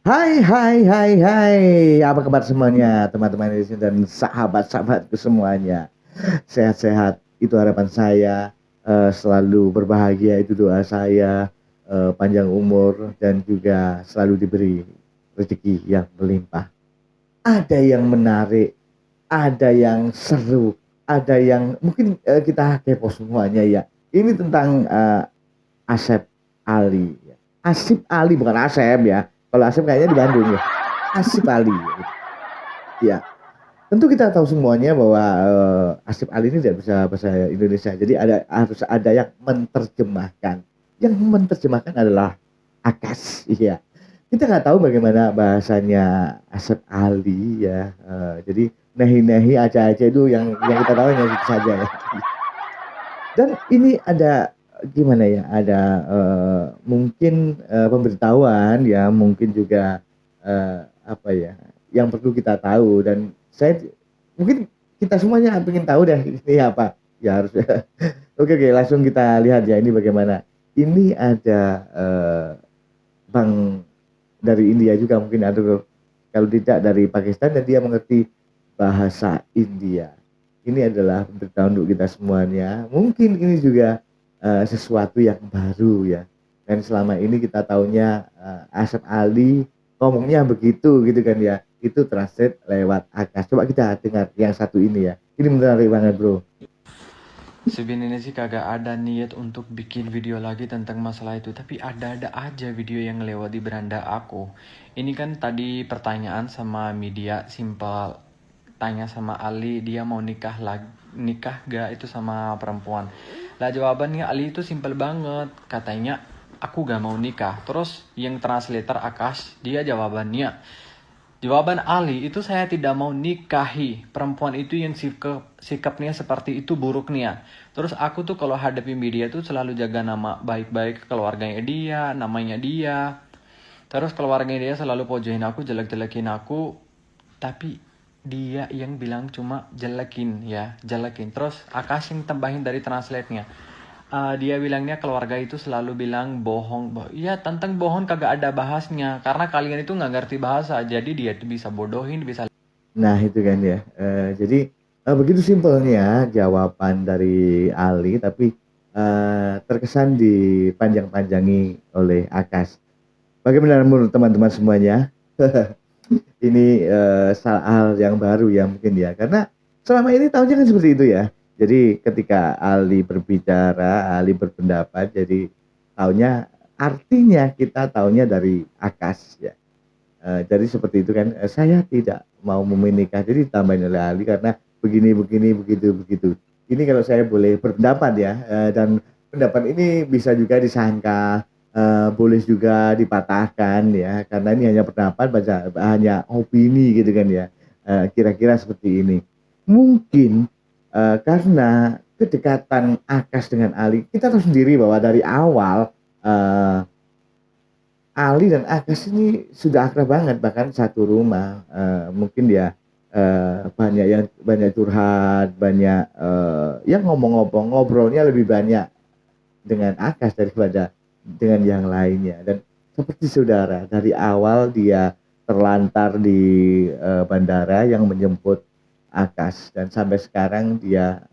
Hai, hai, hai, hai. Apa kabar semuanya, teman-teman di sini dan sahabat-sahabatku semuanya? Sehat-sehat, itu harapan saya. Selalu berbahagia, itu doa saya. Panjang umur dan juga selalu diberi rezeki yang berlimpah. Ada yang menarik, ada yang seru, ada yang mungkin kita kepo semuanya ya. Ini tentang Asep Ali. Asip Ali bukan Asep ya. Kalau Asep kayaknya di Bandung ya. Asip Ali. Ya, tentu kita tahu semuanya bahwa Asip Ali ini tidak bisa bahasa Indonesia. Jadi harus ada yang menerjemahkan. Yang menerjemahkan adalah Akas. Iya. Kita nggak tahu bagaimana bahasanya Asep Ali ya. Jadi nehi-nehi aja-aja itu yang kita tahu hanya itu saja ya. Dan ini ada gimana ya? Ada mungkin pemberitahuan ya, mungkin juga apa ya? Yang perlu kita tahu dan saya mungkin kita semuanya ingin tahu deh ini apa. Ya harus. Oke, oke, langsung kita lihat ya ini bagaimana. Ini ada Bang dari India juga mungkin ada, kalau tidak dari Pakistan, dan dia mengerti bahasa India. Ini adalah pemberitahuan untuk kita semuanya. Mungkin ini juga sesuatu yang baru ya. Dan selama ini kita taunya Asep Ali ngomongnya begitu gitu kan ya. Itu translate lewat Akas. Coba kita dengar yang satu ini ya. Ini menarik banget bro. Sebenarnya sih kagak ada niat untuk bikin video lagi tentang masalah itu, tapi ada-ada aja video yang lewat di beranda aku. Ini kan tadi pertanyaan sama media simpel, tanya sama Ali dia mau nikah gak itu sama perempuan. Lah jawabannya Ali itu simpel banget, katanya aku gak mau nikah. Terus yang translator Akash dia Jawaban Ali itu saya tidak mau nikahi perempuan itu yang sikapnya seperti itu buruknya. Terus aku tuh kalau hadapi media tuh selalu jaga nama baik-baik keluarganya dia, namanya dia. Terus keluarganya dia selalu pojokin aku, jelek-jelekin aku. Tapi dia yang bilang cuma jelekin ya, jelekin. Terus Akash yang tambahin dari translate-nya. Dia bilangnya keluarga itu selalu bilang bohong. Ya tentang bohong kagak ada bahasnya. Karena kalian itu nggak ngerti bahasa. Jadi dia tuh bisa bodohin, bisa. Nah itu kan ya. Jadi begitu simpelnya jawaban dari Ali, tapi terkesan dipanjang-panjangi oleh Akas. Bagaimana menurut teman-teman semuanya? Ini hal yang baru ya mungkin ya. Karena selama ini tahunya kan seperti itu ya. Jadi ketika Ali berbicara, Ali berpendapat, jadi tahunya artinya kita tahunya dari Akas ya. Jadi seperti itu kan, saya tidak mau menikah, jadi ditambahin oleh Ali karena begini begini begitu begitu. Ini kalau saya boleh berpendapat ya, dan pendapat ini bisa juga disangka, boleh juga dipatahkan ya, karena ini hanya pendapat, hanya opini gitu kan ya. Kira-kira seperti ini. Mungkin karena kedekatan Akas dengan Ali, kita tahu sendiri bahwa dari awal Ali dan Agus ini sudah akrab banget, bahkan satu rumah. Mungkin dia banyak curhat, banyak yang ngomong-ngomong, ngobrolnya lebih banyak dengan Akas daripada dengan yang lainnya. Dan seperti saudara, dari awal dia terlantar di bandara yang menjemput Akas, dan sampai sekarang dia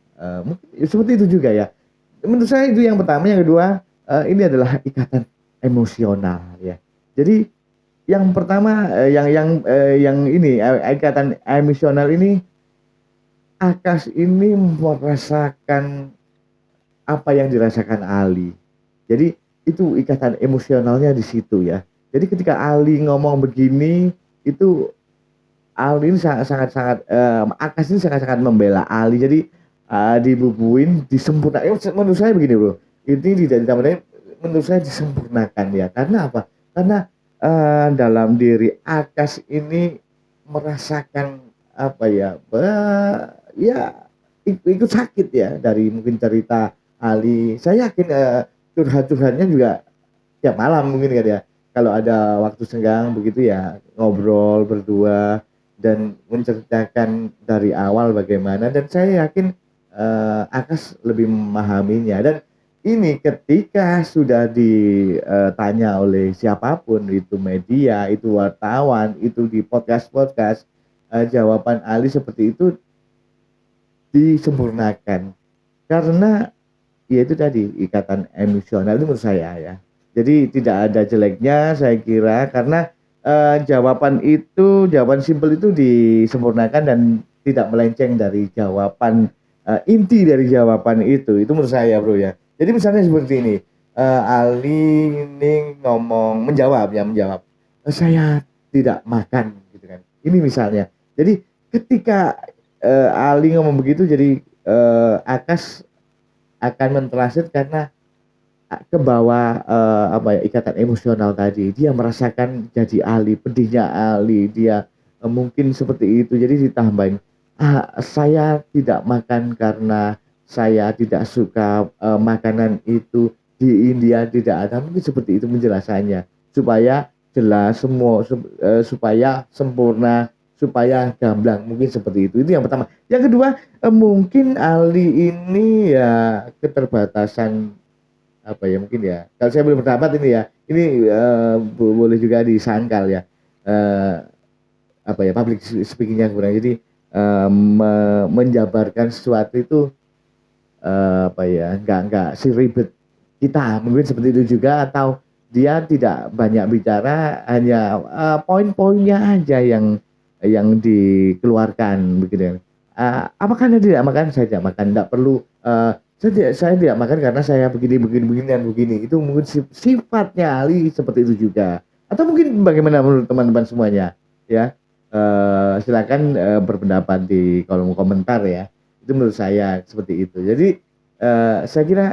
mungkin seperti itu juga ya. Menurut saya itu yang pertama. Yang kedua, ini adalah ikatan emosional ya. Jadi yang pertama, yang ini ikatan emosional ini, Akas ini merasakan apa yang dirasakan Ali. Jadi itu ikatan emosionalnya di situ ya. Jadi ketika Ali ngomong begini, itu Ali ini sangat-sangat Akas ini sangat-sangat membela Ali. Jadi dibubuin, disempurnakan. Menurut saya begini bro, ini tidak ditambahkan, menurut saya disempurnakan ya. Karena apa? Karena dalam diri Akas ini merasakan apa ya? Ya ikut sakit ya dari mungkin cerita Ali. Saya yakin curhat-curhatnya juga tiap malam mungkin kan ya. Kalau ada waktu senggang begitu ya ngobrol berdua dan menceritakan dari awal bagaimana, dan saya yakin Akas lebih memahaminya. Dan ini ketika sudah ditanya oleh siapapun, itu media, itu wartawan, itu di podcast-podcast, jawaban Ali seperti itu disempurnakan. Karena ya itu tadi ikatan emosional itu menurut saya ya. Jadi tidak ada jeleknya saya kira karena jawaban simpel itu disempurnakan dan tidak melenceng dari jawaban inti dari jawaban itu. Itu menurut saya bro ya. Jadi misalnya seperti ini, Ali ini menjawab, saya tidak makan gitu kan. Ini misalnya. Jadi ketika Ali ngomong begitu, jadi Akas akan mentransit karena ke bawah apa ya ikatan emosional tadi. Dia merasakan jadi Ali, pedihnya Ali, dia mungkin seperti itu. Jadi ditambahin, saya tidak makan karena saya tidak suka makanan itu di India tidak ada. Mungkin seperti itu penjelasannya supaya jelas supaya sempurna, supaya gamblang. Mungkin seperti itu. Itu yang pertama. Yang kedua, mungkin Ali ini ya keterbatasan apa ya mungkin ya kalau saya belum berpendapat ini boleh juga disangkal ya eh, apa ya public speakingnya kurang jadi menjabarkan sesuatu itu apa ya nggak seribet kita mungkin seperti itu juga atau dia tidak banyak bicara hanya poin-poinnya aja yang dikeluarkan begitu ya. Apakah Anda tidak makan? Saya tidak makan. Tidak perlu. Saya tidak makan karena saya begini dan begini. Itu mungkin sifatnya Ali seperti itu juga. Atau mungkin bagaimana menurut teman-teman semuanya? Ya, silakan berpendapat di kolom komentar ya. Itu menurut saya seperti itu. Jadi saya kira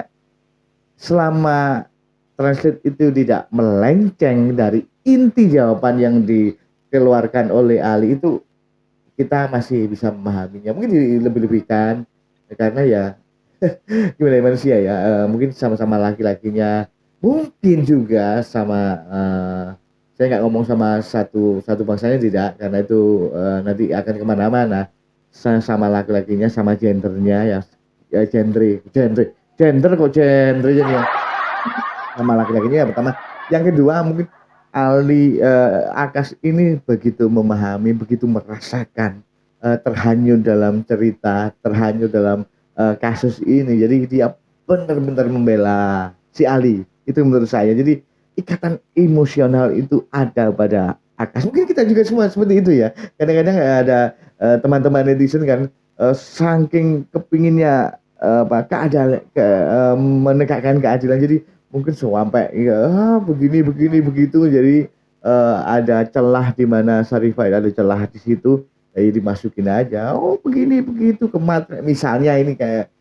selama translate itu tidak melenceng dari inti jawaban yang dikeluarkan oleh Ali itu kita masih bisa memahaminya. Mungkin dilebih-lebihkan karena ya gimana ya, manusia ya mungkin sama-sama laki-lakinya mungkin juga sama saya nggak ngomong sama satu bangsanya tidak karena itu nanti akan kemana-mana sama laki-lakinya sama gendernya ya gender kok gender ya sama laki-lakinya ya pertama yang kedua mungkin Ali Akas ini begitu memahami begitu merasakan terhanyut dalam cerita terhanyut dalam kasus ini jadi dia benar-benar membela si Ali itu menurut saya jadi ikatan emosional itu ada pada Akas mungkin kita juga semua seperti itu ya kadang-kadang ada teman-teman netizen kan saking kepinginnya menegakkan keadilan jadi mungkin sampai ya begini begitu jadi ada celah di mana Sarifah ada celah di situ jadi dimasukin aja oh begini begitu misalnya ini kayak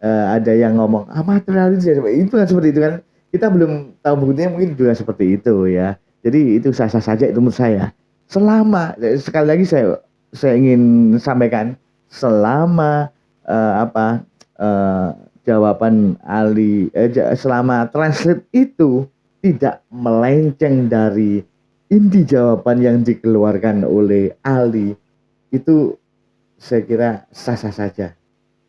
ada yang ngomong materialis itu kan seperti itu kan kita belum tahu buktinya mungkin juga seperti itu ya jadi itu sah-sah saja itu menurut saya selama sekali lagi saya ingin sampaikan selama apa jawaban Ali selama translate itu tidak melenceng dari inti jawaban yang dikeluarkan oleh Ali itu saya kira sah-sah saja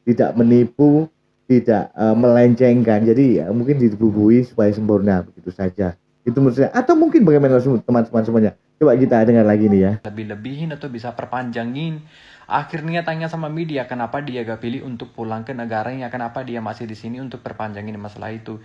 tidak menipu tidak melencengkan jadi ya, mungkin dibubuhi supaya sempurna begitu saja itu menurut saya atau mungkin bagaimana teman-teman semuanya coba kita dengar lagi nih ya lebih-lebihin atau bisa perpanjangin. Akhirnya tanya sama media kenapa dia gak pilih untuk pulang ke negaranya, kenapa dia masih di sini untuk perpanjangin masalah itu.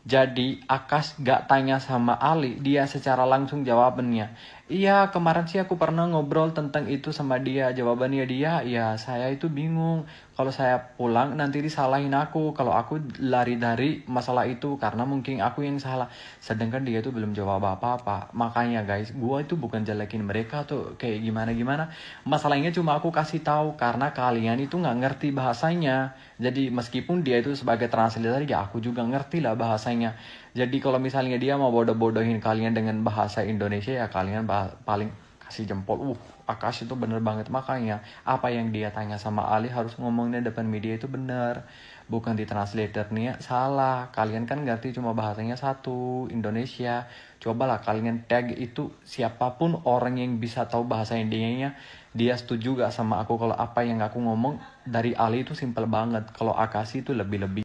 Jadi Akas gak tanya sama Ali, dia secara langsung jawabannya. Iya kemarin sih aku pernah ngobrol tentang itu sama dia. Jawabannya dia, ya saya itu bingung. Kalau saya pulang nanti disalahin aku. Kalau aku lari dari masalah itu karena mungkin aku yang salah. Sedangkan dia itu belum jawab apa-apa. Makanya guys, gua itu bukan jelekin mereka tuh kayak gimana-gimana. Masalahnya cuma aku kasih tahu karena kalian itu nggak ngerti bahasanya. Jadi meskipun dia itu sebagai translator ya aku juga ngerti lah bahasanya. Jadi kalau misalnya dia mau bodoh-bodohin kalian dengan bahasa Indonesia ya kalian paling kasih jempol. Akas itu bener banget makanya apa yang dia tanya sama Ali harus ngomongnya depan media itu bener. Bukan di translatornya salah. Kalian kan ngerti cuma bahasanya satu Indonesia. Cobalah kalian tag itu siapapun orang yang bisa tahu bahasa Indianya dia setuju gak sama aku kalau apa yang aku ngomong dari Ali itu simple banget. Kalau Akasi itu lebih-lebih.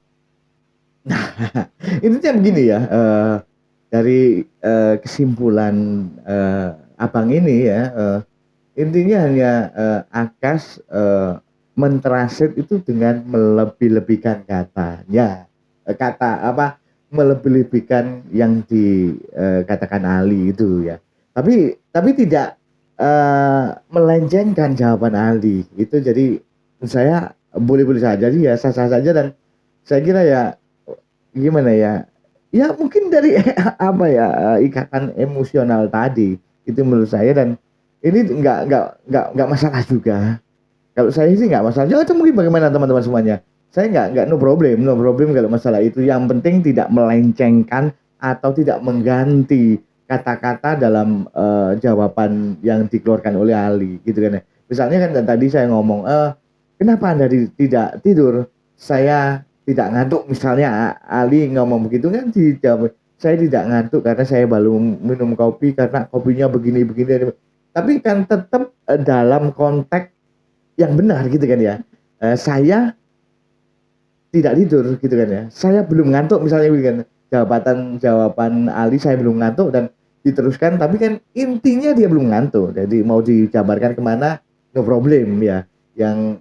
Nah Intinya begini ya, dari kesimpulan abang ini ya, intinya hanya Akas mentranslate itu dengan melebih-lebihkan katanya, kata apa, melebih-lebihkan yang dikatakan Ali itu ya. Tapi tidak melencengkan jawaban Ali itu. Jadi menurut saya boleh-boleh saja, jadi ya sah-sah saja. Dan saya kira ya gimana ya, ya mungkin dari apa ya, ikatan emosional tadi itu menurut saya. Dan ini nggak masalah juga. Kalau saya sih nggak masalah. Ya, itu mungkin bagaimana teman-teman semuanya. Saya nggak, no problem kalau masalah itu. Yang penting tidak melencengkan atau tidak mengganti kata-kata dalam jawaban yang dikeluarkan oleh Ali, gitu kan ya. Misalnya kan tadi saya ngomong, kenapa Anda tidak tidur? Saya tidak ngantuk. Misalnya Ali ngomong begitu kan, dijawab, saya tidak ngantuk karena saya baru minum kopi karena kopinya begini-begini. Tapi kan tetap dalam konteks yang benar, gitu kan ya. Saya tidak tidur, gitu kan ya. Saya belum ngantuk misalnya, gitu kan. Jawaban Ali, saya belum ngantuk, dan diteruskan. Tapi kan intinya dia belum ngantuk. Jadi mau dijabarkan kemana, no problem ya. Yang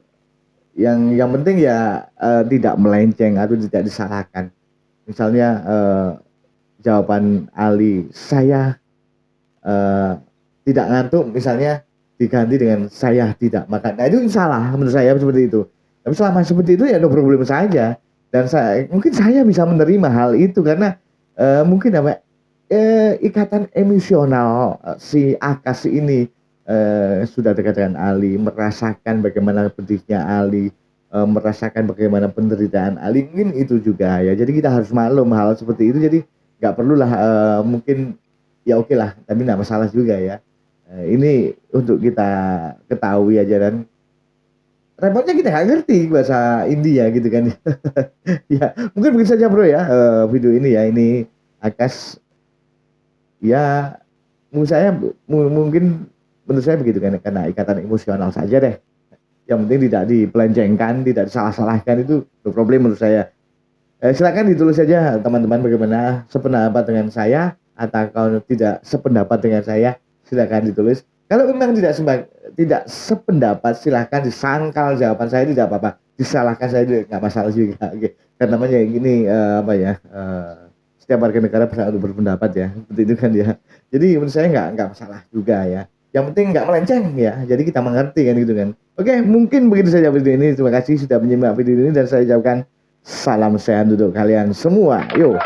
penting ya tidak melenceng atau tidak disalahkan. Misalnya jawaban Ali, saya tidak ngantuk, misalnya diganti dengan saya tidak makan. Nah, itu salah menurut saya seperti itu. Tapi selama seperti itu ya no problem saja. Dan mungkin saya bisa menerima hal itu karena mungkin apa, ikatan emosional si Akas ini sudah dekat dengan Ali, merasakan bagaimana pedihnya Ali, merasakan bagaimana penderitaan Ali, mungkin itu juga ya. Jadi kita harus maklum hal seperti itu. Jadi nggak perlulah mungkin, ya oke lah, tapi nggak masalah juga ya. Ini untuk kita ketahui aja. Dan repotnya kita nggak ngerti bahasa India, gitu kan. Ya mungkin begitu saja bro ya, video ini ya. Ini Akas ya, menurut saya mungkin menurut saya begitu kan, karena ikatan emosional saja deh. Yang penting tidak dipelencengkan, tidak disalah-salahkan, itu problem menurut saya. Silakan ditulis saja teman-teman bagaimana sependapat dengan saya, atau kalau tidak sependapat dengan saya silakan ditulis. Kalau memang tidak sependapat, silahkan disangkal jawaban saya, tidak apa-apa. Disalahkan saya juga nggak masalah juga. Oke. Karena namanya gini, apa ya, setiap warga negara berhak untuk berpendapat ya, seperti itu kan ya. Jadi menurut saya nggak masalah juga ya. Yang penting nggak melenceng ya. Jadi kita mengerti kan, gitu kan. Oke, mungkin begitu saja video ini. Terima kasih sudah menyimak video ini, dan saya ucapkan salam sehat untuk kalian semua. Yuk.